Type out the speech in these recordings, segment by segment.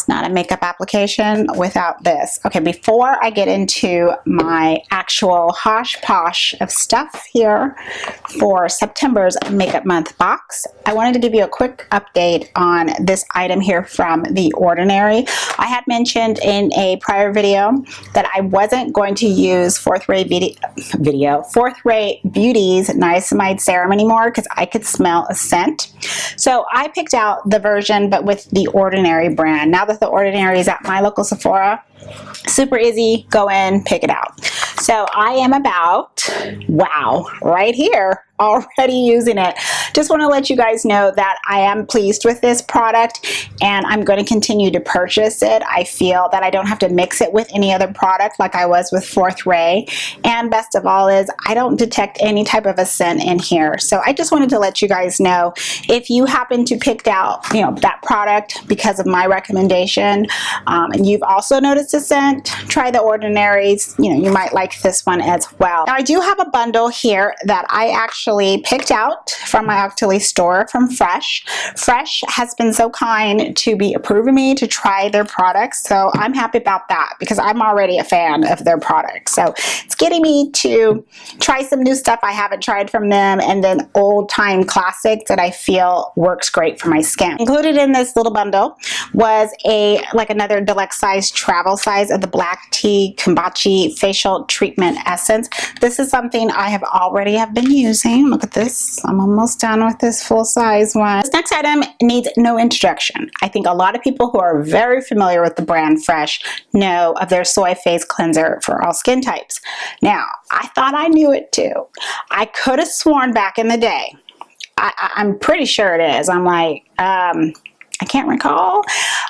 It's not a makeup application without this. Okay, before I get into my actual hosh posh of stuff here for September's Makeup Month box, I wanted to give you a quick update on this item here from The Ordinary. I had mentioned in a prior video that I wasn't going to use Fourth Ray Beauty's niacinamide serum anymore because I could smell a scent. So I picked out the version but with The Ordinary brand. Now that The Ordinary is at my local Sephora, super easy, go in, pick it out. So I am about, wow, right here, already using it. Just want to let you guys know that I am pleased with this product and I'm going to continue to purchase it. I feel that I don't have to mix it with any other product like I was with Fourth Ray, and best of all is I don't detect any type of a scent in here. So I just wanted to let you guys know, if you happen to pick out that product because of my recommendation, and you've also noticed a scent, try The Ordinary's. You might like this one as well. Now I do have a bundle here that I actually picked out from my Octoly store from Fresh. Fresh has been so kind to be approving me to try their products, so I'm happy about that because I'm already a fan of their products. So it's getting me to try some new stuff I haven't tried from them, and then old time classics that I feel works great for my skin. Included in this little bundle was another deluxe size travel size of the Black Tea Komachi facial treatment essence. This is something I have already been using. Look at this. I'm almost done with this full size one. This next item needs no introduction. I think a lot of people who are very familiar with the brand Fresh know of their Soy Face Cleanser for all skin types. Now, I thought I knew it too. I could have sworn back in the day, I'm pretty sure it is. I'm like, I can't recall.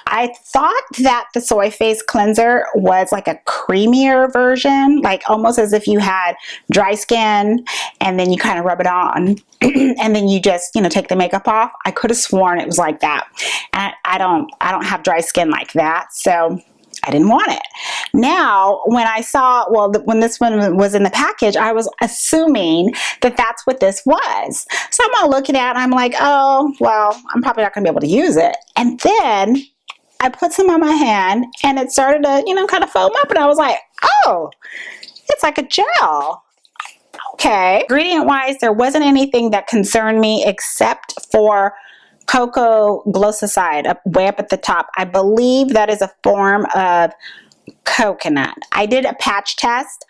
I thought that the Soy Face Cleanser was like a creamier version, like almost as if you had dry skin and then you kind of rub it on and then you just, take the makeup off. I could have sworn it was like that. And I don't have dry skin like that, so I didn't want it. Now, when I saw, when this one was in the package, I was assuming that that's what this was. So I'm all looking at it and I'm like, oh, well, I'm probably not going to be able to use it. And then I put some on my hand and it started to, kind of foam up, and I was like, oh, it's like a gel. Okay. Ingredient wise, there wasn't anything that concerned me except for cocoa glossicide way up at the top. I believe that is a form of coconut. I did a patch test.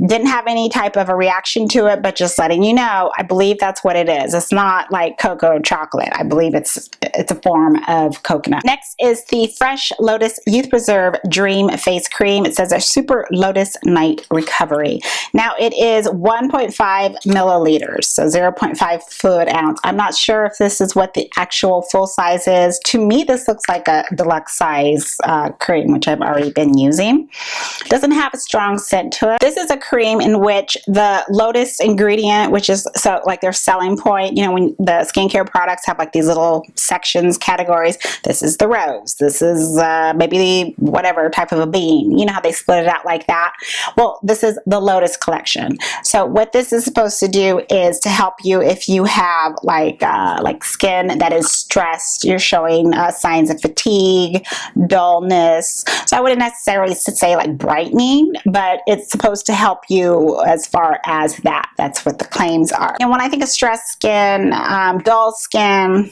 Didn't have any type of a reaction to it, but just letting you know, I believe that's what it is. It's not like cocoa chocolate. I believe it's a form of coconut. Next is the Fresh Lotus Youth Preserve Dream Face Cream. It says a Super Lotus Night Recovery. Now it is 1.5 milliliters, so 0.5 fluid ounce. I'm not sure if this is what the actual full size is. To me, this looks like a deluxe size cream, which I've already been using. Doesn't have a strong scent to it. This is a cream in which the Lotus ingredient, which is like their selling point, when the skincare products have like these little sections, categories. This is the rose. This is maybe the whatever type of a bean. You know how they split it out like that? Well, this is the Lotus collection. So what this is supposed to do is to help you if you have like skin that is stressed, you're showing signs of fatigue, dullness. So I wouldn't necessarily say like brightening, but it's supposed to help you as far as that. That's what the claims are. And when I think of stressed skin, dull skin,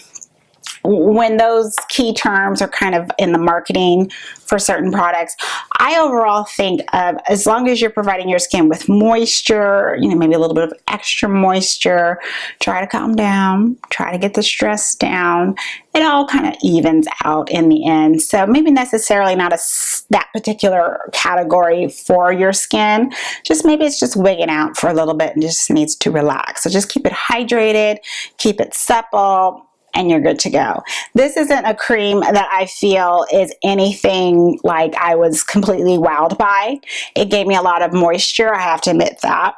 when those key terms are kind of in the marketing for certain products, I overall think of, as long as you're providing your skin with moisture, maybe a little bit of extra moisture, try to calm down, try to get the stress down, it all kind of evens out in the end. So maybe necessarily not that particular category for your skin, just maybe it's just wigging out for a little bit and just needs to relax. So just keep it hydrated, keep it supple, and you're good to go. This isn't a cream that I feel is anything like I was completely wowed by. It gave me a lot of moisture, I have to admit that.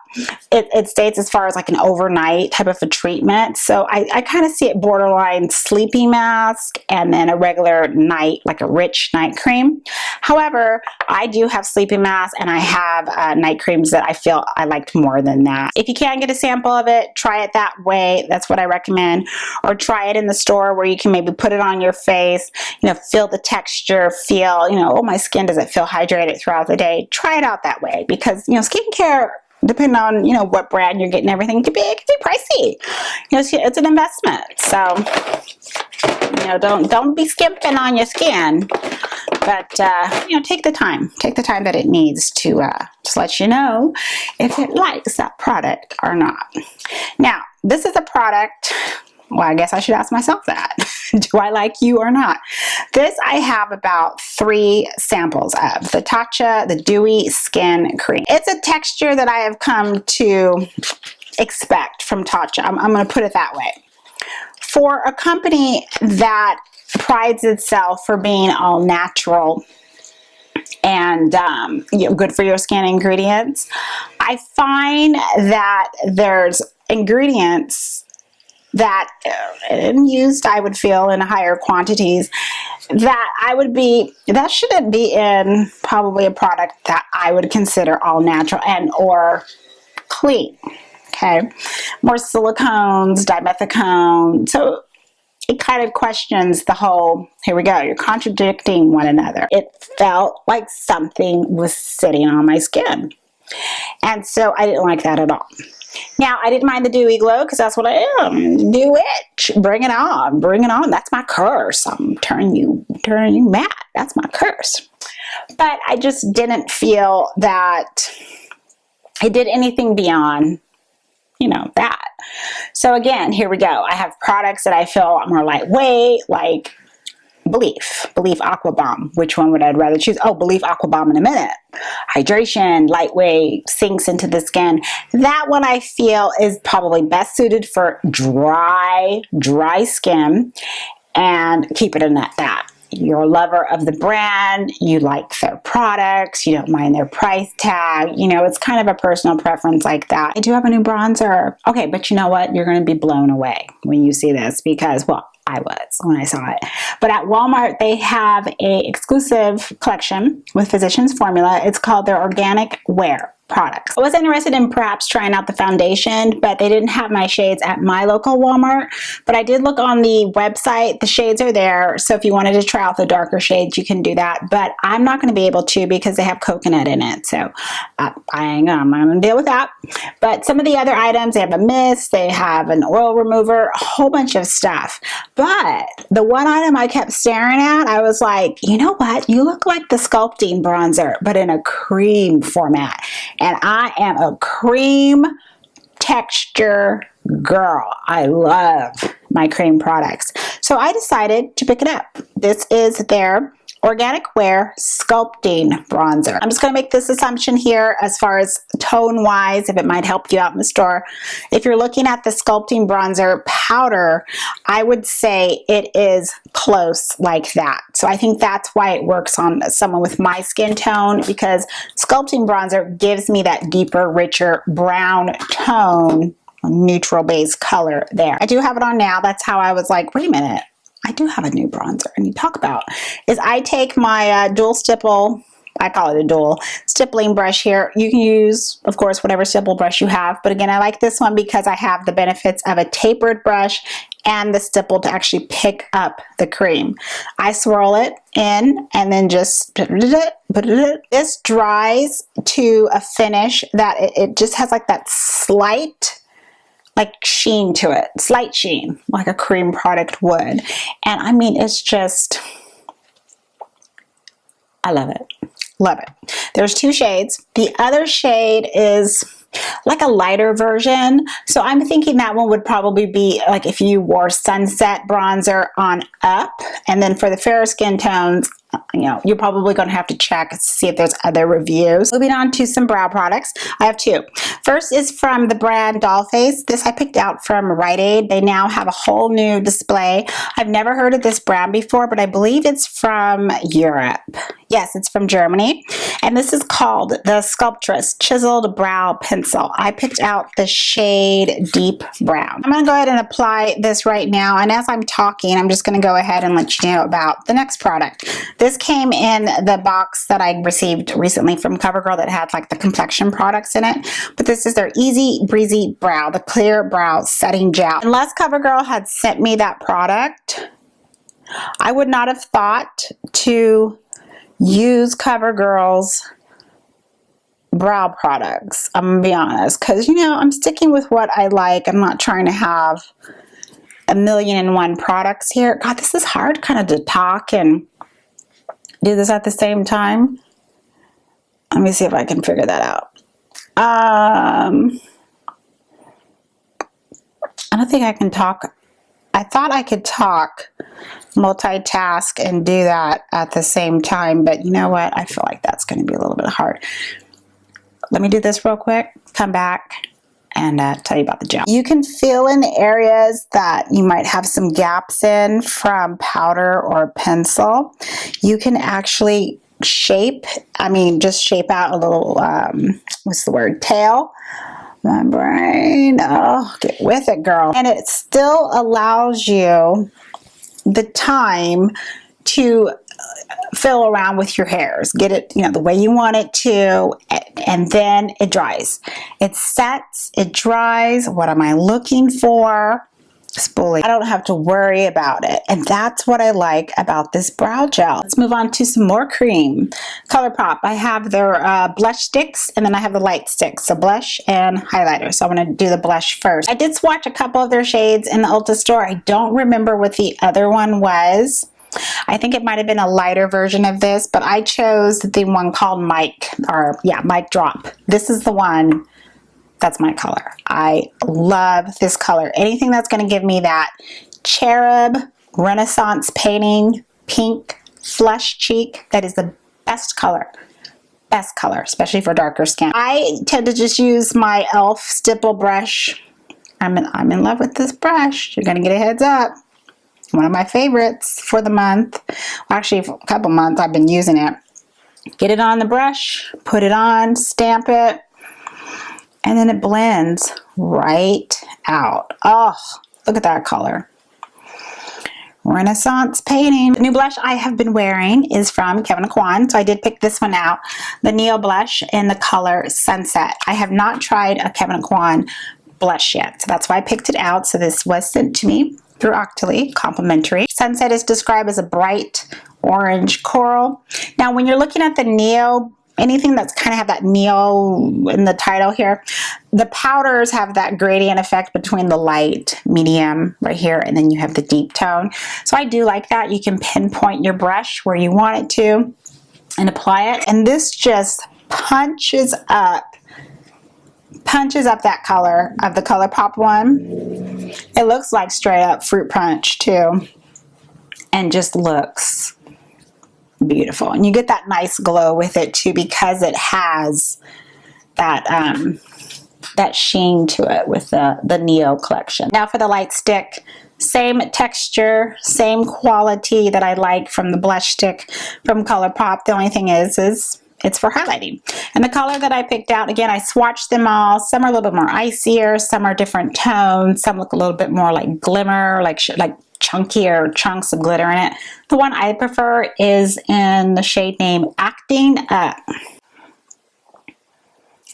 It states as far as like an overnight type of a treatment. So I kind of see it borderline sleepy mask and then a regular night, like a rich night cream. However, I do have sleepy masks and I have night creams that I feel I liked more than that. If you can get a sample of it, try it that way. That's what I recommend. Or try it in the store where you can maybe put it on your face, you know, feel the texture, feel, you know, oh, my skin doesn't feel hydrated throughout the day. Try it out that way, because, you know, skincare, depending on, you know, what brand you're getting, everything, it can be pricey. You know, it's an investment. So, you know, don't be skimping on your skin, but you know, take the time that it needs to just let you know if it likes that product or not. Now, this is a product, well, I guess I should ask myself that. Do I like you or not? This I have about 3 samples of the Tatcha, the Dewy Skin Cream. It's a texture that I have come to expect from Tatcha. I'm going to put it that way. For a company that prides itself for being all natural and you know, good for your skin ingredients, I find that there's ingredients that used, I would feel, in higher quantities, that shouldn't be in probably a product that I would consider all natural and or clean. Okay, more silicones, dimethicone. So it kind of questions the whole, here we go, you're contradicting one another. It felt like something was sitting on my skin. And so I didn't like that at all. Now, I didn't mind the dewy glow because that's what I am. Do it. Bring it on. Bring it on. That's my curse. I'm turning you mad. That's my curse. But I just didn't feel that it did anything beyond, you know, that. So again, here we go. I have products that I feel are more lightweight, like Belief Aqua Balm. Which one would I rather choose? Oh, Belief Aqua Balm in a minute. Hydration, lightweight, sinks into the skin. That one I feel is probably best suited for dry skin, and keep it in that. You're a lover of the brand, you like their products, you don't mind their price tag, you know, it's kind of a personal preference like that. I do have a new bronzer. Okay, but you know what? You're going to be blown away when you see this because, well, I was when I saw it. But at Walmart, they have a exclusive collection with Physicians Formula. It's called their Organic Wear products. I was interested in perhaps trying out the foundation, but they didn't have my shades at my local Walmart. But I did look on the website. The shades are there. So if you wanted to try out the darker shades, you can do that. But I'm not going to be able to because they have coconut in it. So I'm not going to deal with that. But some of the other items, they have a mist, they have an oil remover, a whole bunch of stuff. But the one item I kept staring at, I was like, you know what? You look like the Sculpting bronzer, but in a cream format. And I am a cream texture girl. I love my cream products. So I decided to pick it up. This is their Organic Wear Sculpting Bronzer. I'm just going to make this assumption here as far as tone-wise, if it might help you out in the store. If you're looking at the Sculpting Bronzer powder, I would say it is close like that. So I think that's why it works on someone with my skin tone, because Sculpting Bronzer gives me that deeper, richer brown tone, neutral base color there. I do have it on now. That's how I was like, wait a minute. I do have a new bronzer I need to talk about. Is I take my dual stipple, I call it a dual stippling brush here. You can use, of course, whatever stipple brush you have. But again, I like this one because I have the benefits of a tapered brush and the stipple to actually pick up the cream. I swirl it in and then just put it. This dries to a finish that it just has like that slight sheen to it, slight sheen, like a cream product would. And I mean, it's just, I love it. Love it. There's 2 shades. The other shade is like a lighter version. So I'm thinking that one would probably be like if you wore Sunset bronzer on up. And then for the fairer skin tones, you know, you're probably going to have to check to see if there's other reviews. Moving on to some brow products. I have 2. First is from the brand Dollface. This I picked out from Rite Aid. They now have a whole new display. I've never heard of this brand before, but I believe it's from Europe. Yes, it's from Germany. And this is called the Sculptress Chiseled Brow Pencil. I picked out the shade Deep Brown. I'm going to go ahead and apply this right now. And as I'm talking, I'm just going to go ahead and let you know about the next product. This came in the box that I received recently from CoverGirl that had like the complexion products in it. But this is their Easy Breezy Brow, the clear brow setting gel. Unless CoverGirl had sent me that product, I would not have thought to use CoverGirl's brow products. I'm gonna be honest, because you know, I'm sticking with what I like. I'm not trying to have a million and one products here. God, this is hard kind of to talk and do this at the same time. Let me see if I can figure that out. I don't think I can talk. I thought I could talk, multitask, and do that at the same time, but you know what? I feel like that's going to be a little bit hard. Let me do this real quick, come back, and tell you about the gel. You can fill in areas that you might have some gaps in from powder or pencil. You can actually shape, just shape out a little, what's the word, tail. My brain, oh, get with it, girl. And it still allows you the time to fill around with your hairs, get it, you know, the way you want it to, and then it dries. It sets, it dries. What am I looking for? Spoolie. I don't have to worry about it, and that's what I like about this brow gel. Let's move on to some more cream. ColourPop. I have their blush sticks, and then I have the light sticks, so blush and highlighter. So I'm going to do the blush first. I did swatch a couple of their shades in the Ulta store. I don't remember what the other one was. I think it might have been a lighter version of this, but I chose the one called Mic Drop. This is the one. That's my color. I love this color. Anything that's going to give me that cherub, Renaissance painting, pink, flush cheek, that is the best color. Best color, especially for darker skin. I tend to just use my e.l.f. stipple brush. I'm in love with this brush. You're going to get a heads up. One of my favorites for the month. Well, actually, for a couple months I've been using it. Get it on the brush, put it on, stamp it, and then it blends right out. Oh, look at that color. Renaissance painting. The new blush I have been wearing is from Kevyn Aucoin, so I did pick this one out. The Neo-Blush in the color Sunset. I have not tried a Kevyn Aucoin blush yet, so that's why I picked it out. So this was sent to me through Octoly, complimentary. Sunset is described as a bright orange coral. Now, when you're looking at the Neo, anything that's kind of have that Neo in the title here, the powders have that gradient effect between the light, medium right here, and then you have the deep tone. So I do like that. You can pinpoint your brush where you want it to and apply it. And this just punches up that color of the ColourPop one. It looks like straight up fruit punch too, and just looks beautiful. And you get that nice glow with it too, because it has that that sheen to it with the Neo collection. Now for the light stick, same texture, same quality that I like from the blush stick from ColourPop. The only thing is it's for highlighting. And the color that I picked out, again, I swatched them all. Some are a little bit more icier, some are different tones, some look a little bit more like glimmer, like chunkier chunks of glitter in it. The one I prefer is in the shade name Acting Up.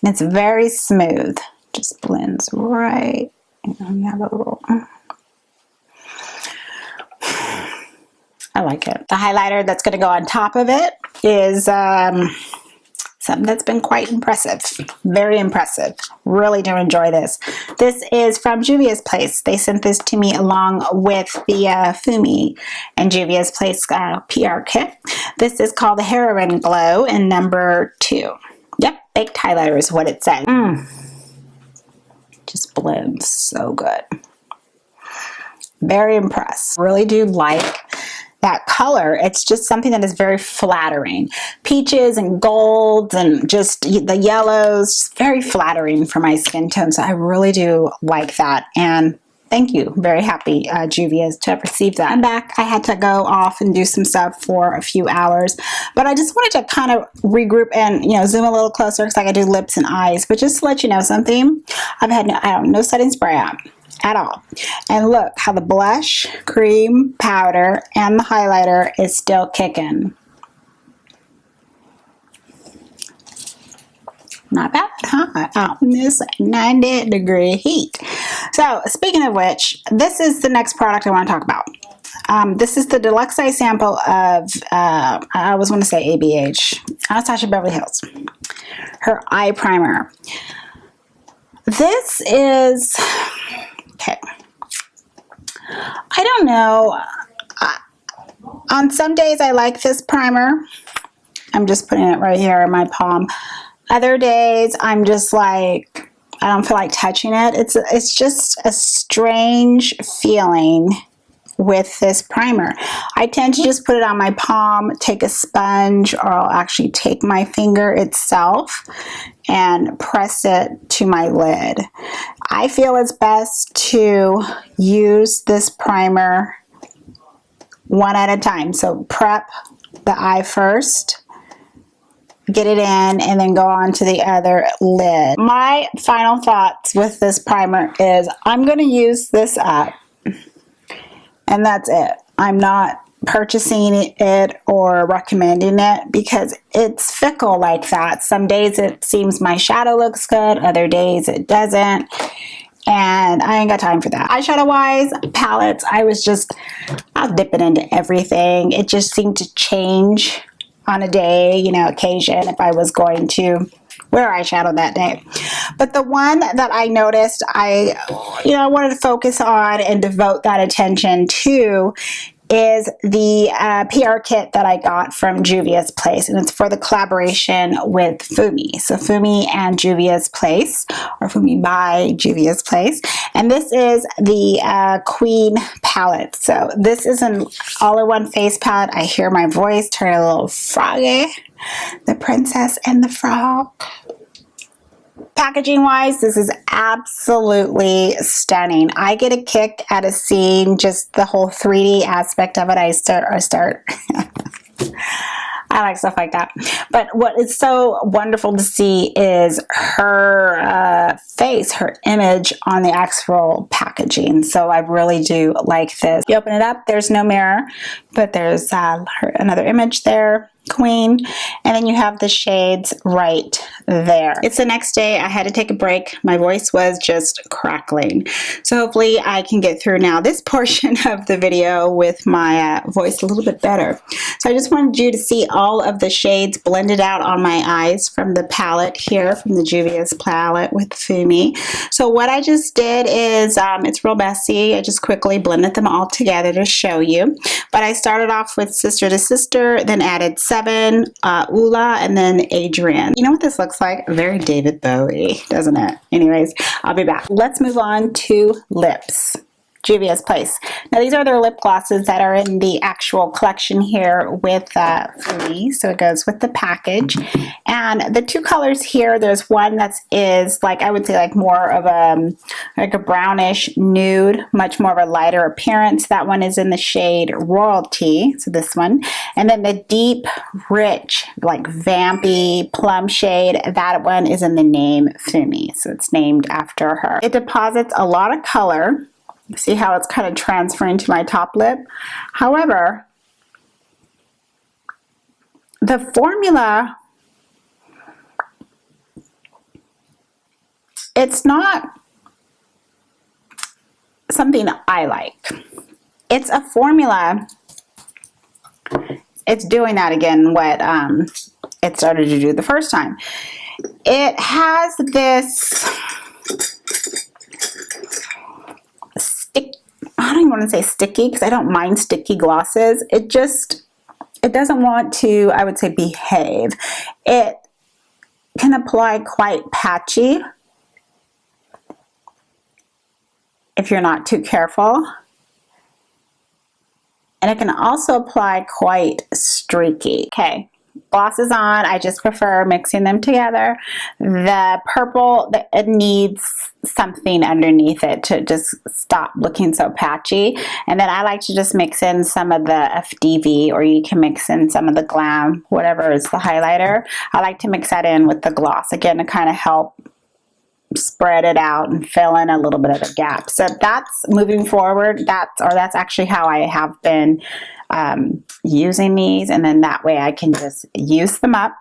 And it's very smooth. Just blends right. And you have a little... I like it. The highlighter that's going to go on top of it is something that's been quite impressive. Very impressive. Really do enjoy this. This is from Juvia's Place. They sent this to me along with the Fumi and Juvia's Place PR kit. This is called the Heroine Glow in number 2. Yep, baked highlighter is what it said. Just blends so good. Very impressed. Really do like that color. It's just something that is very flattering. Peaches and golds and just the yellows, very flattering for my skin tone. So I really do like that. And thank you. Very happy, Juvia, to have received that. I'm back. I had to go off and do some stuff for a few hours, but I just wanted to kind of regroup and, you know, zoom a little closer because I got to do lips and eyes. But just to let you know something, I've had no setting spray on at all. And look how the blush, cream, powder, and the highlighter is still kicking. Not bad, huh? Out in this 90-degree heat. So, speaking of which, this is the next product I want to talk about. This is the deluxe size sample of, I was going to say ABH, Anastasia Beverly Hills. Her eye primer. This is, okay, I don't know. On some days I like this primer. I'm just putting it right here in my palm. Other days I'm just like, I don't feel like touching it. It's just a strange feeling with this primer. I tend to just put it on my palm, take a sponge, or I'll actually take my finger itself and press it to my lid. I feel it's best to use this primer one at a time. So prep the eye first, get it in, and then go on to the other lid. My final thoughts with this primer is I'm going to use this up, and that's it. I'm not purchasing it or recommending it because it's fickle like that. Some days it seems my shadow looks good, other days it doesn't, and I ain't got time for that. Eyeshadow wise, palettes, I was dipping into everything. It just seemed to change on a day, occasion, if I was going to wear eyeshadow that day. But the one that I noticed I wanted to focus on and devote that attention to is the PR kit that I got from Juvia's Place, and it's for the collaboration with Fumi. So Fumi and Juvia's Place, or Fumi by Juvia's Place, and this is the Queen palette. So this is an all-in-one face palette. I hear my voice turn a little froggy. The Princess and the Frog. Packaging wise, this is absolutely stunning. I get a kick out of seeing just the whole 3D aspect of it. I like stuff like that. But what is so wonderful to see is her face, her image on the actual packaging. So I really do like this. You open it up, there's no mirror, but there's another image there. Queen, and then you have the shades right there. It's the next day. I had to take a break. My voice was just crackling. So hopefully I can get through now this portion of the video with my voice a little bit better. So I just wanted you to see all of the shades blended out on my eyes from the palette here, from the Juvia's palette with Fumi. So what I just did is, it's real messy. I just quickly blended them all together to show you. But I started off with Sister to Sister, then added Seven, Ula, and then Adrian. You know what this looks like? Very David Bowie, doesn't it? Anyways, I'll be back. Let's move on to lips. Juvia's Place. Now these are their lip glosses that are in the actual collection here with Fumi. So it goes with the package. And the two colors here, there's one that is like, I would say like more of a brownish nude, much more of a lighter appearance. That one is in the shade Royalty. So this one. And then the deep, rich, like vampy plum shade, that one is in the name Fumi. So it's named after her. It deposits a lot of color. See how it's kind of transferring to my top lip? However, the formula, it's not something I like. It's a formula. It's doing that again, what it started to do the first time. It has this... I don't even want to say sticky because I don't mind sticky glosses. It doesn't want to, I would say, behave. It can apply quite patchy if you're not too careful. And it can also apply quite streaky. Okay. Gloss is on. I just prefer mixing them together. The purple, it needs something underneath it to just stop looking so patchy. And then I like to just mix in some of the FDV, or you can mix in some of the Glam, whatever is the highlighter. I like to mix that in with the gloss, again, to kind of help spread it out and fill in a little bit of the gap. So that's moving forward. That's actually how I have been using these, and then that way I can just use them up.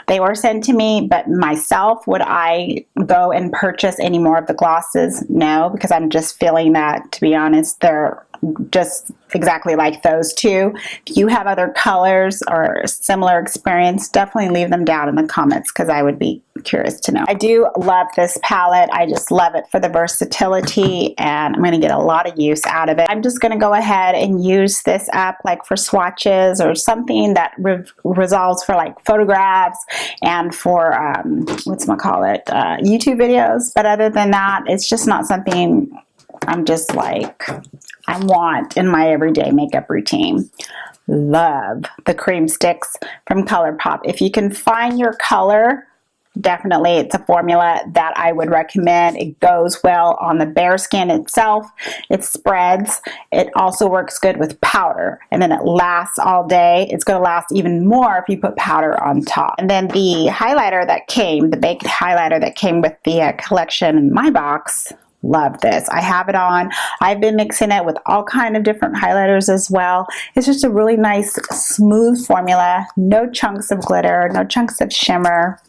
They were sent to me, but myself, would I go and purchase any more of the glosses? No, because I'm just feeling that, to be honest, they're just exactly like those two. If you have other colors or similar experience, definitely leave them down in the comments because I would be curious to know. I do love this palette. I just love it for the versatility, and I'm going to get a lot of use out of it. I'm just going to go ahead and use this up like for swatches or something that resolves for like photographs and for whatchamacallit, YouTube videos. But other than that, it's just not something I'm just like I want in my everyday makeup routine. Love the cream sticks from ColourPop. If you can find your color, definitely it's a formula that I would recommend. It goes well on the bare skin itself. It spreads. It also works good with powder, and then it lasts all day. It's going to last even more if you put powder on top. And then the highlighter that came, the baked highlighter that came with the collection in my box, love this. I have it on. I've been mixing it with all kind of different highlighters as well. It's just a really nice smooth formula. No chunks of glitter, no chunks of shimmer.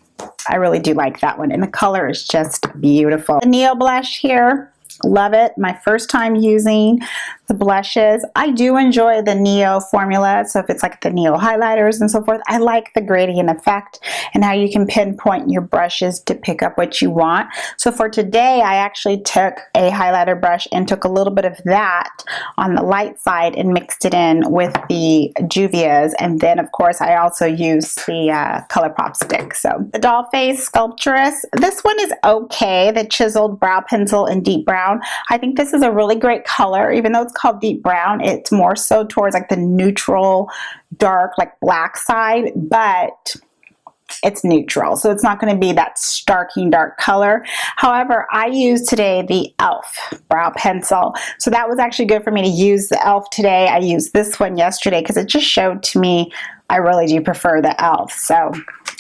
I really do like that one, and the color is just beautiful. The Neo-Blush here, love it. My first time using the blushes. I do enjoy the Neo formula, so if it's like the Neo highlighters and so forth, I like the gradient effect and how you can pinpoint your brushes to pick up what you want. So for today, I actually took a highlighter brush and took a little bit of that on the light side and mixed it in with the Juvia's, and then of course I also used the ColourPop stick. So the Doll Face Sculptress, this one is okay, the chiseled brow pencil in deep brown. I think this is a really great color, even though it's called deep brown, it's more so towards like the neutral dark like black side, but it's neutral, so it's not going to be that starking dark color. However, I used today the e.l.f. brow pencil, so that was actually good for me to use the e.l.f. today. I used this one yesterday because it just showed to me I really do prefer the e.l.f. So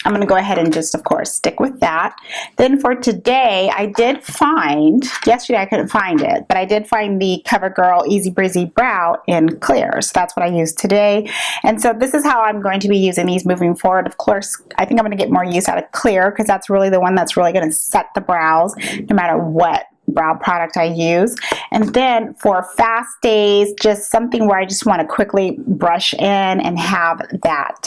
I'm going to go ahead and just, of course, stick with that. Then for today, I did find, yesterday I couldn't find it, but I did find the CoverGirl Easy Breezy Brow in clear. So that's what I used today. And so this is how I'm going to be using these moving forward. Of course, I think I'm going to get more use out of clear because that's really the one that's really going to set the brows no matter what brow product I use. And then for fast days, just something where I just want to quickly brush in and have that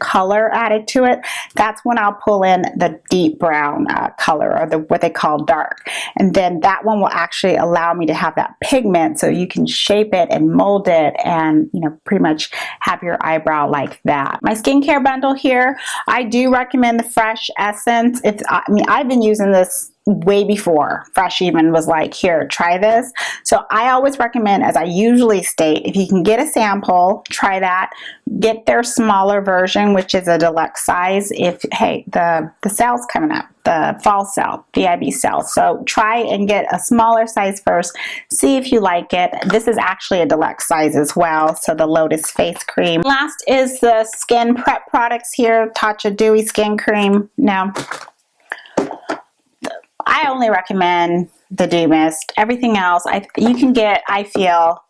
color added to it, that's when I'll pull in the deep brown color, or what they call dark. And then that one will actually allow me to have that pigment so you can shape it and mold it and, you know, pretty much have your eyebrow like that. My skincare bundle here, I do recommend the Fresh Essence. I mean, I've been using this way before Fresh even was like, here, try this. So I always recommend, as I usually state, if you can get a sample, try that. Get their smaller version, which is a deluxe size. If, hey, the sale's coming up, the fall sale, VIB sale. So try and get a smaller size first. See if you like it. This is actually a deluxe size as well. So the Lotus face cream. Last is the skin prep products here. Tatcha Dewy skin cream. Now, I only recommend the Dew Mist. Everything else, you can get, I feel,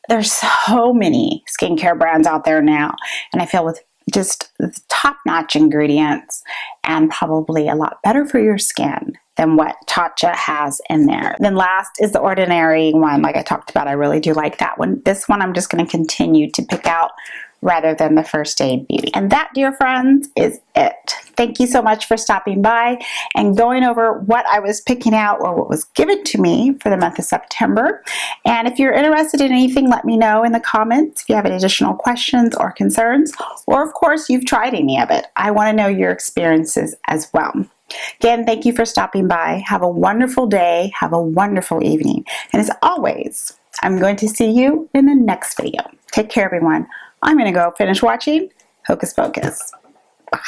there's so many skincare brands out there now. And I feel with just top-notch ingredients and probably a lot better for your skin than what Tatcha has in there. Then last is the Ordinary one. Like I talked about, I really do like that one. This one I'm just going to continue to pick out rather than the First Aid Beauty. And that, dear friends, is it. Thank you so much for stopping by and going over what I was picking out or what was given to me for the month of September. And if you're interested in anything, let me know in the comments if you have any additional questions or concerns, or of course you've tried any of it. I want to know your experiences as well. Again, thank you for stopping by. Have a wonderful day. Have a wonderful evening. And as always, I'm going to see you in the next video. Take care, everyone. I'm going to go finish watching Hocus Pocus. Bye.